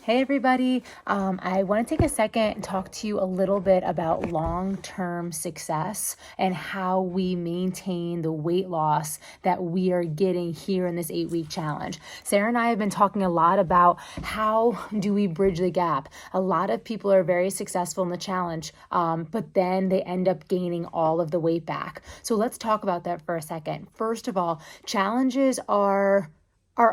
Hey everybody, I want to take a second and talk to you a little bit about long-term success and how we maintain the weight loss that we are getting here in this 8-week challenge. Sarah and I have been talking a lot about how do we bridge the gap. A lot of people are very successful in the challenge, but then they end up gaining all of the weight back. So let's talk about that for a second. First of all, challenges are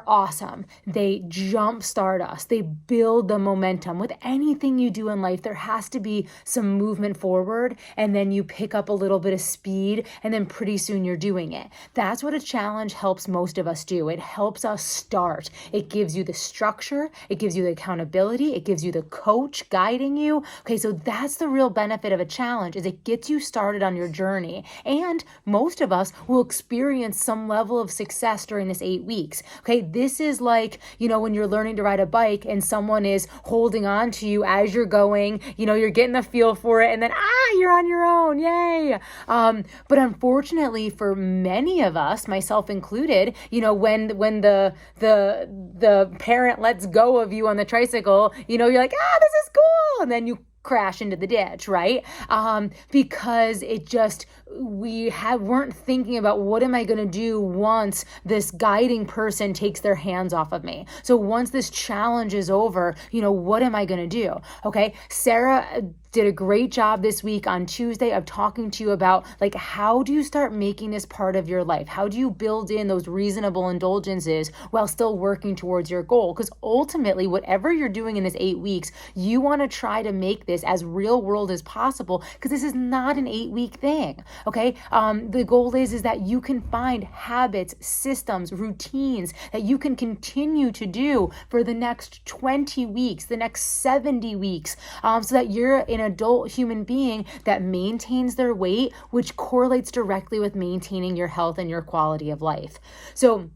awesome. They jumpstart us. They build the momentum. With anything you do in life, there has to be some movement forward, and then you pick up a little bit of speed, and then pretty soon you're doing it. That's what a challenge helps most of us do. It helps us start. It gives you the structure. It gives you the accountability. It gives you the coach guiding you. Okay, so that's the real benefit of a challenge, is it gets you started on your journey. And most of us will experience some level of success during this 8 weeks. Okay, this is like, when you're learning to ride a bike and someone is holding on to you as you're going, you're getting the feel for it, and then, you're on your own, yay. But unfortunately for many of us, myself included, when the parent lets go of you on the tricycle, you're like, this is cool. And then you crash into the ditch, right? Because we weren't thinking about what am I going to do once this guiding person takes their hands off of me. So once this challenge is over, what am I going to do? Okay. Sarah did a great job this week on Tuesday of talking to you about how do you start making this part of your life? How do you build in those reasonable indulgences while still working towards your goal? Because ultimately, whatever you're doing in this 8 weeks, you want to try to make this as real world as possible, because this is not an 8-week thing. Okay. The goal is that you can find habits, systems, routines that you can continue to do for the next 20 weeks, the next 70 weeks, so that you're an adult human being that maintains their weight, which correlates directly with maintaining your health and your quality of life. So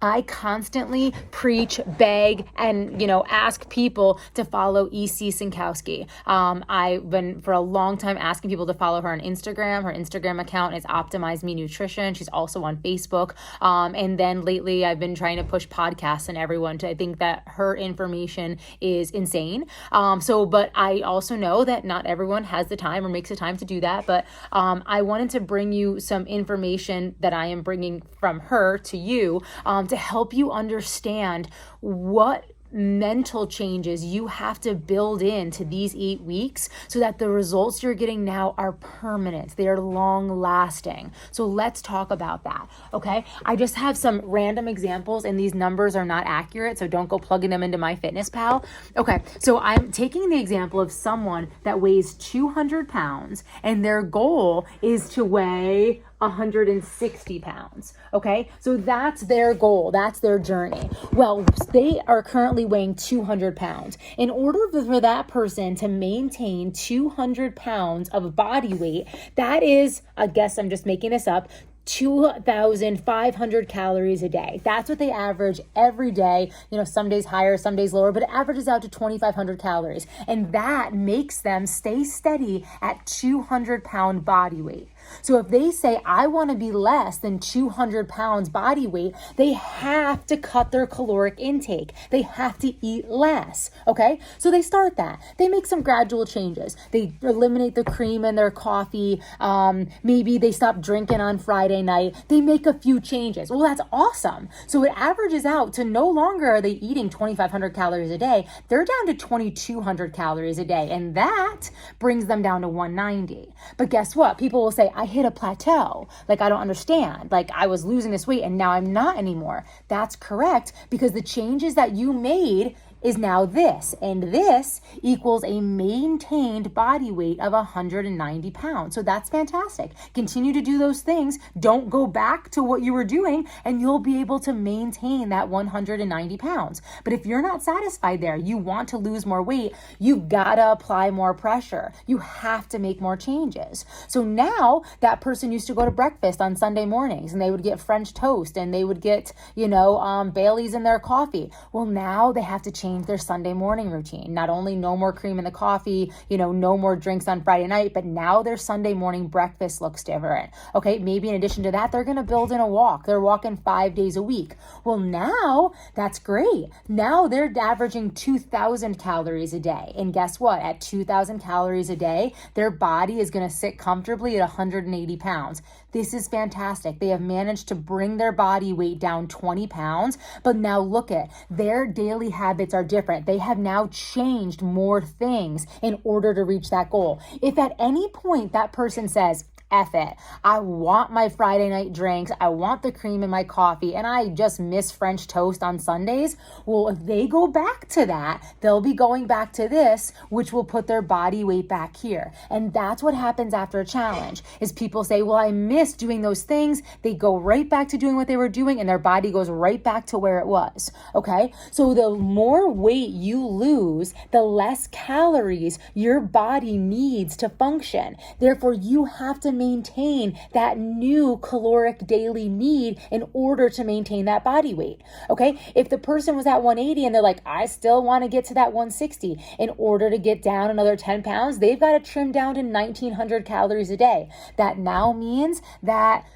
I constantly preach, beg, and, ask people to follow E.C. Synkowski. I've been for a long time asking people to follow her on Instagram. Her Instagram account is Optimize Me Nutrition. She's also on Facebook. And then lately I've been trying to push podcasts and everyone to, I think that her information is insane. But I also know that not everyone has the time or makes the time to do that. But I wanted to bring you some information that I am bringing from her to you, to help you understand what mental changes you have to build into these 8 weeks so that the results you're getting now are permanent. They are long lasting. So let's talk about that. Okay. I just have some random examples, and these numbers are not accurate, so don't go plugging them into MyFitnessPal. Okay. So I'm taking the example of someone that weighs 200 pounds and their goal is to weigh 160 pounds. Okay. So that's their goal. That's their journey. Well, they are currently weighing 200 pounds. In order for that person to maintain 200 pounds of body weight, that is, I guess I'm just making this up, 2,500 calories a day. That's what they average every day. Some days higher, some days lower, but it averages out to 2,500 calories. And that makes them stay steady at 200-pound body weight. So if they say, I want to be less than 200 pounds body weight, they have to cut their caloric intake. They have to eat less. Okay. So they start that. They make some gradual changes. They eliminate the cream in their coffee. Maybe they stop drinking on Friday night. They make a few changes. Well, that's awesome. So it averages out to no longer are they eating 2,500 calories a day. They're down to 2,200 calories a day. And that brings them down to 190. But guess what? People will say, I hit a plateau. I don't understand. I was losing this weight and now I'm not anymore. That's correct, because the changes that you made is now this, and this equals a maintained body weight of 190 pounds. So that's fantastic. Continue to do those things. Don't go back to what you were doing, and you'll be able to maintain that 190 pounds. But if you're not satisfied there, you want to lose more weight, you've got to apply more pressure. You have to make more changes. So now that person used to go to breakfast on Sunday mornings, and they would get French toast, and they would get, Bailey's in their coffee. Well, now they have to change change their Sunday morning routine. Not only no more cream in the coffee, no more drinks on Friday night, but now their Sunday morning breakfast looks different. Okay, maybe in addition to that, they're going to build in a walk. They're walking 5 days a week. Well, now that's great. Now they're averaging 2,000 calories a day. And guess what? At 2,000 calories a day, their body is going to sit comfortably at 180 pounds. This is fantastic. They have managed to bring their body weight down 20 pounds, but now look at their daily habits are different. They have now changed more things in order to reach that goal. If at any point that person says, F it, I want my Friday night drinks, I want the cream in my coffee, and I just miss French toast on Sundays, well, if they go back to that, they'll be going back to this, which will put their body weight back here. And that's what happens after a challenge, is people say, well, I miss doing those things. They go right back to doing what they were doing, and their body goes right back to where it was. Okay? So the more weight you lose, the less calories your body needs to function. Therefore, you have to maintain that new caloric daily need in order to maintain that body weight. Okay? If the person was at 180 and they're like, I still want to get to that 160, in order to get down another 10 pounds, they've got to trim down to 1,900 calories a day. That now means that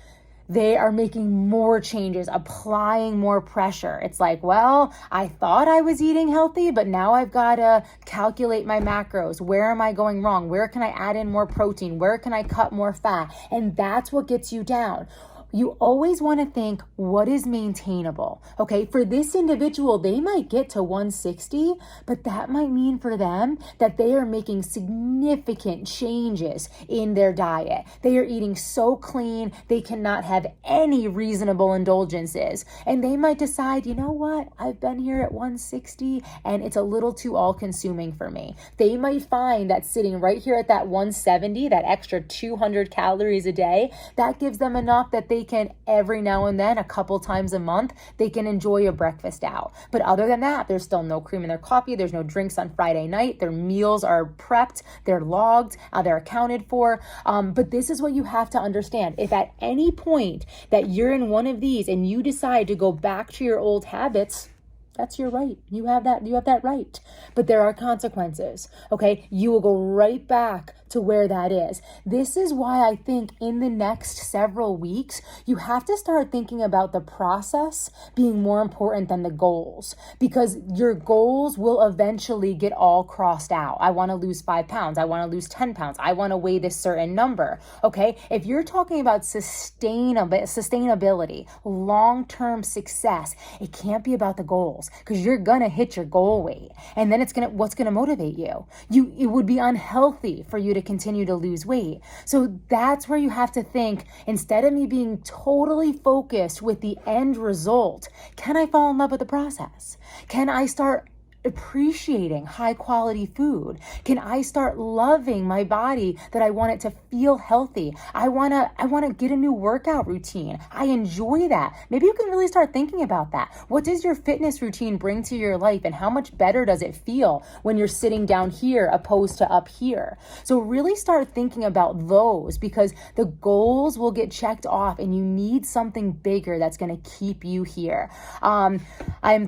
they are making more changes, applying more pressure. It's like, well, I thought I was eating healthy, but now I've got to calculate my macros. Where am I going wrong? Where can I add in more protein? Where can I cut more fat? And that's what gets you down. You always want to think, what is maintainable? Okay, for this individual, they might get to 160, but that might mean for them that they are making significant changes in their diet. They are eating so clean, they cannot have any reasonable indulgences. And they might decide, you know what? I've been here at 160 and it's a little too all-consuming for me. They might find that sitting right here at that 170, that extra 200 calories a day, that gives them enough that they can every now and then, a couple times a month, they can enjoy a breakfast out. But other than that, there's still no cream in their coffee. There's no drinks on Friday night. Their meals are prepped. They're logged. They're accounted for. But this is what you have to understand. If at any point that you're in one of these and you decide to go back to your old habits, that's your right. You have that right. But there are consequences. Okay? You will go right back to where that is. This is why I think in the next several weeks, you have to start thinking about the process being more important than the goals, because your goals will eventually get all crossed out. I want to lose 5 pounds. I want to lose 10 pounds. I want to weigh this certain number. Okay? If you're talking about sustainability, long-term success, it can't be about the goals, because you're going to hit your goal weight. And then what's going to motivate you? It would be unhealthy for you to continue to lose weight. So that's where you have to think, instead of me being totally focused with the end result, can I fall in love with the process? Can I start appreciating high quality food? Can I start loving my body, that I want it to feel healthy? I want to get a new workout routine. I enjoy that. Maybe you can really start thinking about that. What does your fitness routine bring to your life, and how much better does it feel when you're sitting down here opposed to up here? So really start thinking about those, because the goals will get checked off and you need something bigger that's going to keep you here. I'm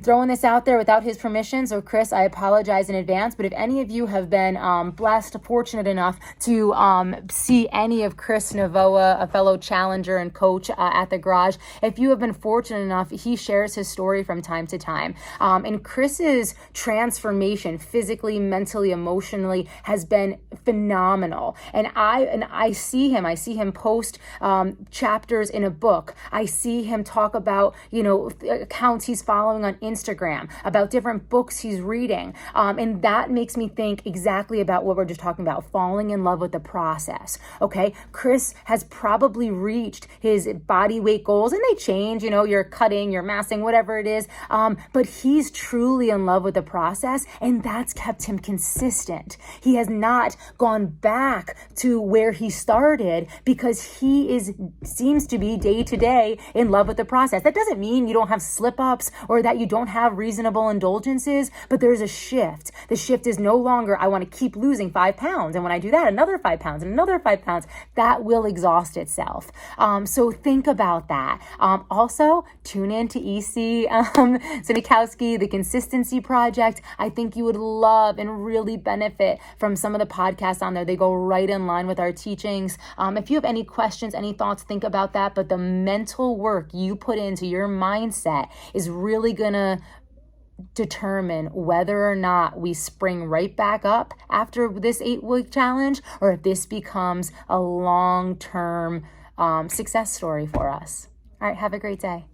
throwing this out there without his permission, so Chris, I apologize in advance, but if any of you have been blessed, fortunate enough to see any of Chris Navoa, a fellow challenger and coach at the garage, if you have been fortunate enough, he shares his story from time to time. And Chris's transformation, physically, mentally, emotionally, has been phenomenal. And I see him post chapters in a book. I see him talk about, accounts he's following on Instagram, about different books he's reading. And that makes me think exactly about what we're just talking about, falling in love with the process. Okay. Chris has probably reached his body weight goals, and they change, you're cutting, you're massing, whatever it is. But he's truly in love with the process, and that's kept him consistent. He has not gone back to where he started, because he seems to be day to day in love with the process. That doesn't mean you don't have slip ups or that you don't have reasonable indulgences, but there's a shift. The shift is no longer, I want to keep losing 5 pounds. And when I do that, another 5 pounds and another 5 pounds, that will exhaust itself. So think about that. Also, tune in to EC Sinikowski, The Consistency Project. I think you would love and really benefit from some of the podcasts on there. They go right in line with our teachings. If you have any questions, any thoughts, think about that. But the mental work you put into your mindset is really going to determine whether or not we spring right back up after this 8-week challenge, or if this becomes a long-term success story for us. All right, have a great day.